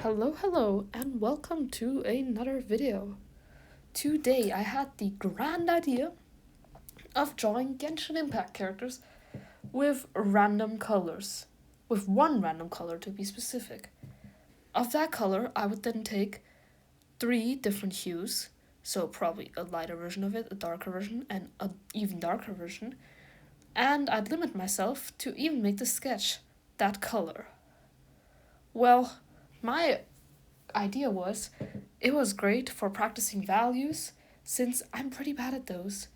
Hello, and welcome to another video. Today I had the grand idea of drawing Genshin Impact characters with random colors. With one random color to be specific. Of that color, I would then take three different hues, so probably a lighter version of it, a darker version, and an even darker version, and I'd limit myself to even make the sketch that color. Well, my idea was it was great for practicing values since I'm pretty bad at those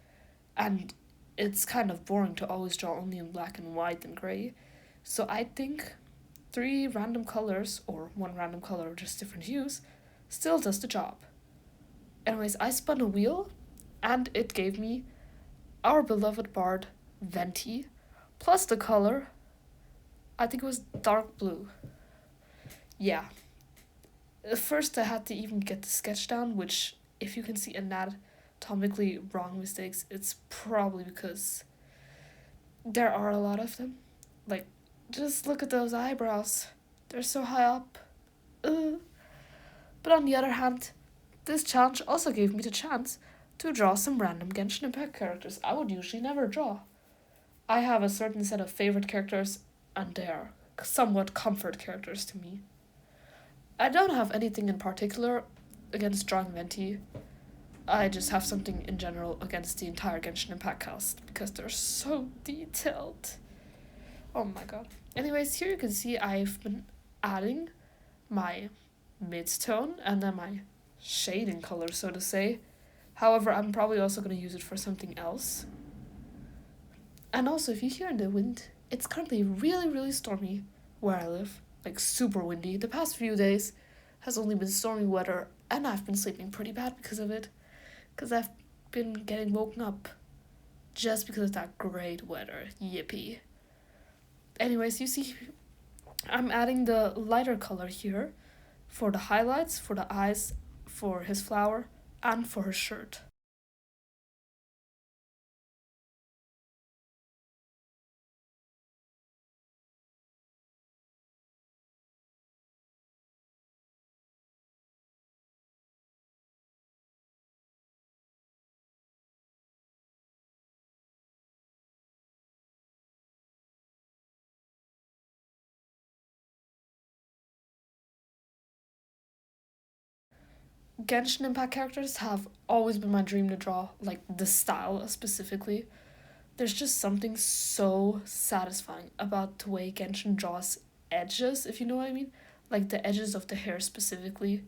and it's kind of boring to always draw only in black and white and gray. So I think three random colors or one random color or just different hues still does the job. Anyways, I spun a wheel and it gave me our beloved bard Venti plus the color, I think it was dark blue. Yeah, first I had to even get the sketch down, which if you can see anatomically wrong mistakes, it's probably because there are a lot of them. Like, just look at those eyebrows. They're so high up. Ugh. But on the other hand, this challenge also gave me the chance to draw some random Genshin Impact characters I would usually never draw. I have a certain set of favorite characters, and they are somewhat comfort characters to me. I don't have anything in particular against drawing Venti. I just have something in general against the entire Genshin Impact cast because they're so detailed. Oh my god. Anyways, here you can see I've been adding my mid-tone and then my shading color, so to say. However, I'm probably also going to use it for something else. And also, if you hear in the wind, it's currently really stormy where I live. Like, super windy. The past few days has only been stormy weather, and I've been sleeping pretty bad because of it. Because I've been getting woken up just because of that great weather. Yippee. Anyways, you see, I'm adding the lighter color here for the highlights, for the eyes, for his flower, and for his shirt. Genshin Impact characters have always been my dream to draw, like the style specifically. There's just something so satisfying about the way Genshin draws edges, if you know what I mean. Like the edges of the hair specifically.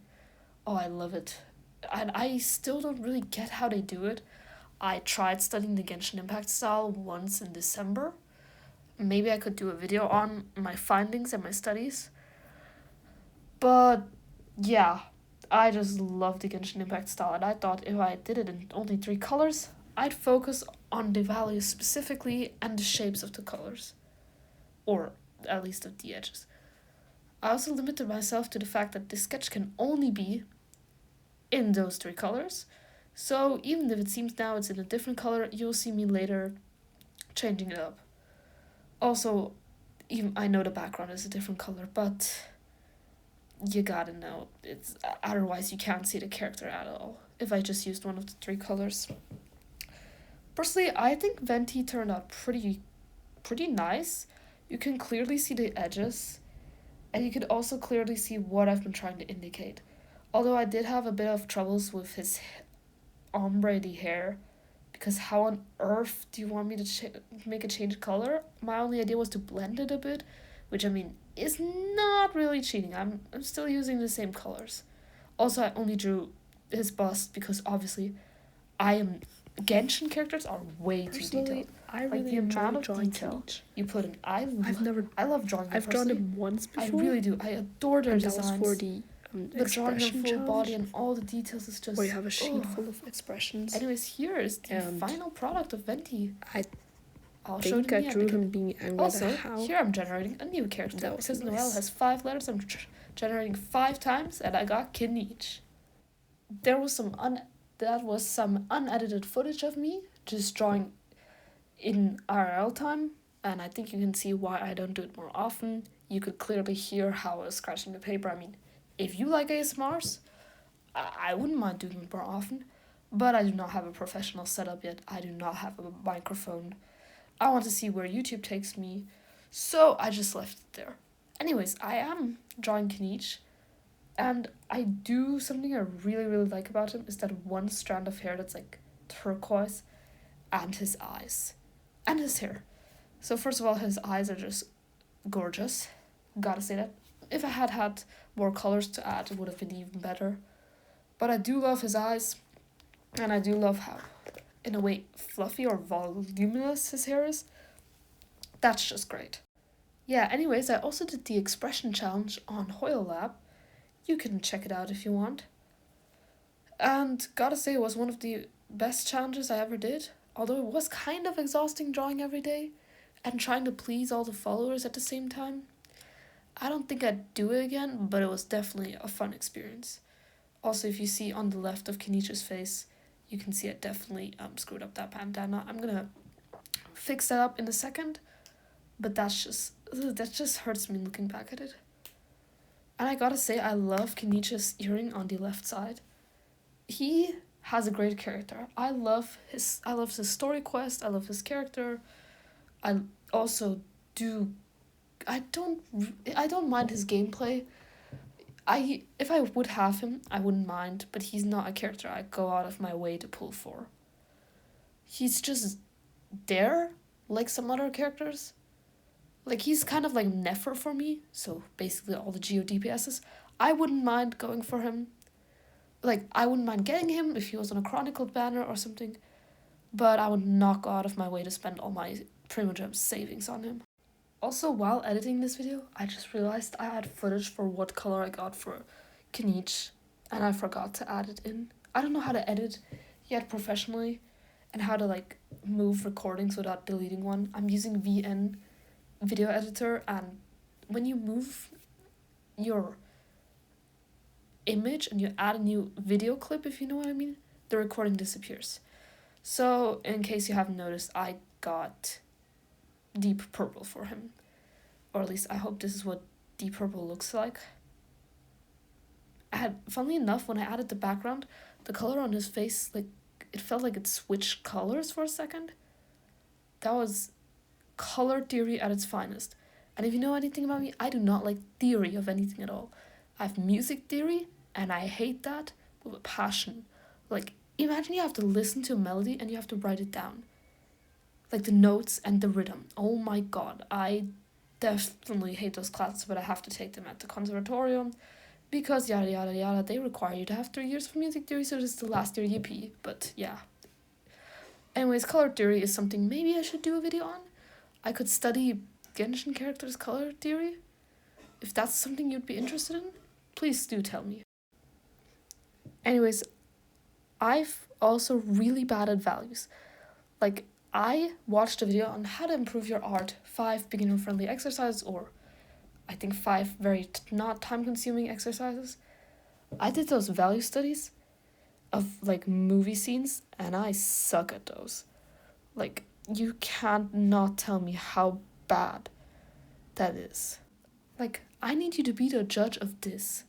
Oh, I love it. And I still don't really get how they do it. I tried studying the Genshin Impact style once in December. Maybe I could do a video on my findings and my studies. But yeah, I just love the Genshin Impact style, and I thought if I did it in only three colors, I'd focus on the values specifically and the shapes of the colors. Or at least of the edges. I also limited myself to the fact that this sketch can only be in those three colors. So even if it seems now it's in a different color, you'll see me later changing it up. Also, even I know the background is a different color, but you gotta know it's otherwise you can't see the character at all if I just used one of the three colors. Personally, I think Venti turned out pretty nice. You can clearly see the edges, and you can also clearly see what I've been trying to indicate. Although I did have a bit of troubles with his ombre hair, because how on earth do you want me to make a change color? My only idea was to blend it a bit, which I mean is not really cheating. I'm still using the same colors. Also, I only drew his bust because obviously I am Genshin characters are way too detailed. I really like the enjoy amount of drawing detail Teach. you put in. I love drawing them. I've drawn personally. him once I before. really do. I adore their and designs. that was for the drawing of expression full body challenge, and all the details is just. where you have a sheet oh. full of expressions. Anyways, here is the And final product of Venti. I I'll show it think in I the end drew again. him being angry Also, at how here I'm generating a new character That was because nice. Noelle has 5 letters. I'm generating 5 times, and I got Kinich. There was some unedited footage of me just drawing in RL time, and I think you can see why I don't do it more often. You could clearly hear how I was scratching the paper. I mean, If you like ASMRs, I wouldn't mind doing it more often, but I do not have a professional setup yet. I do not have a microphone. I want to see where YouTube takes me, so I just left it there. Anyways, I am drawing Kanish, and I do something I really, really like about him is that one strand of hair that's like turquoise, and his eyes, and his hair. So first of all, his eyes are just gorgeous. Gotta say that. If I had had more colors to add, it would have been even better. But I do love his eyes, and I do love how, in a way, fluffy or voluminous his hair is. That's just great. Yeah, anyways, I also did the expression challenge on Hoyle Lab. You can check it out if you want. And gotta say, it was one of the best challenges I ever did. Although it was kind of exhausting drawing every day and trying to please all the followers at the same time. I don't think I'd do it again, but it was definitely a fun experience. Also, if you see on the left of Kanish's face, you can see I definitely screwed up that bandana. I'm gonna fix that up in a second, but that just hurts me looking back at it. And I gotta say, I love Kanish's earring on the left side. He has a great character. I love his story quest. I love his character. I also do. I don't mind his gameplay. If I would have him, I wouldn't mind, but he's not a character I go out of my way to pull for. He's just there, like some other characters. Like, he's kind of like Nefer for me, so basically all the Geo DPSs. I wouldn't mind going for him. Like, I wouldn't mind getting him if he was on a Chronicled banner or something, but I would not go out of my way to spend all my Primogem savings on him. Also, while editing this video, I just realized I had footage for what color I got for Kanish, and I forgot to add it in. I don't know how to edit yet professionally, and how to like move recordings without deleting one. I'm using VN video editor, and when you move your image and you add a new video clip, if you know what I mean, the recording disappears. So in case you haven't noticed, I got deep purple for him, or at least I hope this is what deep purple looks like. Funnily enough, when I added the background, the color on his face, like, it felt like it switched colors for a second. That was color theory at its finest. And if you know anything about me, I do not like theory of anything at all. I have music theory, and I hate that with a passion. Like, imagine you have to listen to a melody and you have to write it down. Like the notes and the rhythm. Oh my god, I definitely hate those classes, but I have to take them at the conservatorium because yada yada yada, they require you to have 3 years for music theory, so this is the last year UP, but yeah. Anyways, color theory is something maybe I should do a video on. I could study Genshin characters' color theory. If that's something you'd be interested in, please do tell me. Anyways, I've also really bad at values. Like, I watched a video on how to improve your art, 5 beginner-friendly exercises, or I think 5 very not time-consuming exercises. I did those value studies of, like, movie scenes, and I suck at those. Like, you can't not tell me how bad that is. Like, I need you to be the judge of this.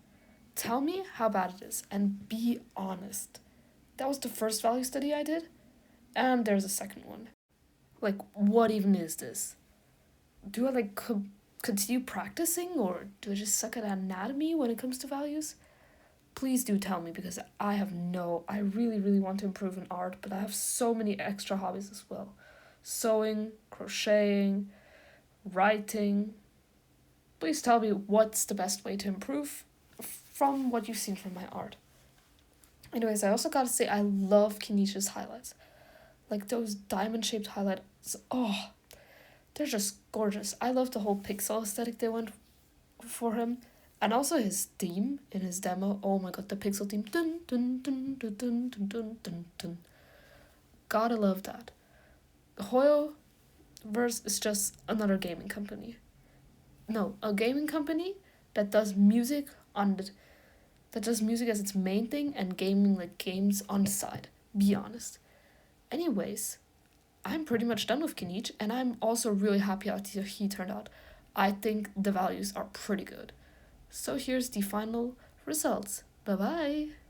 Tell me how bad it is, and be honest. That was the first value study I did, and there's a second one. Like, what even is this? Do I, like, continue practicing, or do I just suck at anatomy when it comes to values? Please do tell me, because I really, really want to improve in art, but I have so many extra hobbies as well. Sewing, crocheting, writing. Please tell me what's the best way to improve from what you've seen from my art. Anyways, I also gotta say I love Kanish's highlights. Like, those diamond-shaped highlights, oh, they're just gorgeous. I love the whole pixel aesthetic they went for him. And also his theme in his demo. Oh my god, the pixel theme. Dun, dun, dun, dun, dun, dun, dun, dun, dun. Gotta love that. Hoyoverse is just another gaming company. No, a gaming company that does music that does music as its main thing and gaming, like, games on the side. Be honest. Anyways, I'm pretty much done with Kanish, and I'm also really happy how he turned out. I think the values are pretty good. So here's the final results. Bye bye.